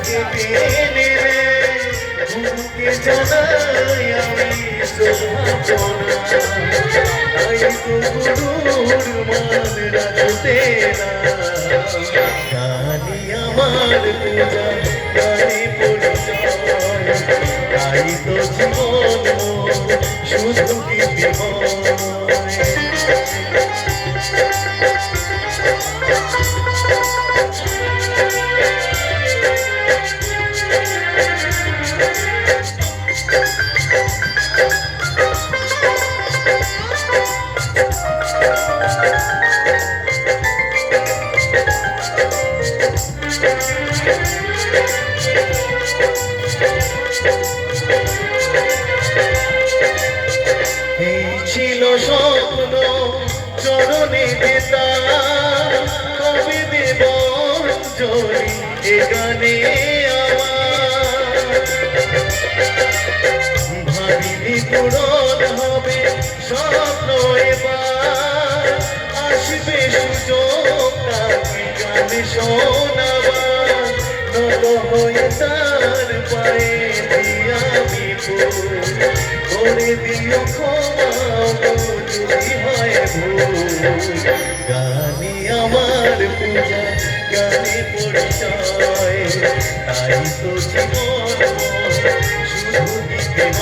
তাকে পেয়ে নেবে ঘুমকে জানাই আমি শোভাবনা তাই তো গুরুর মান রাখতে না গানি আমার পূজা গানি পরিচয় তাই তো জীবন শুধু গীতিময় ছিল স্বপ্ন চরণে যেতা কবি দেব জলি এ গানে ভাবিনি পূরণ হবে স্বপ্ন এবার আসবে সুযোগ তাকে গানে শোনাবার নত হয়ে তার পায়ে দিয়া বিপুল করে দিও ক্ষমা যদি হয় ভুল গানি আমার পূজা গানে পরিচয় তাই তো জীবন শুধু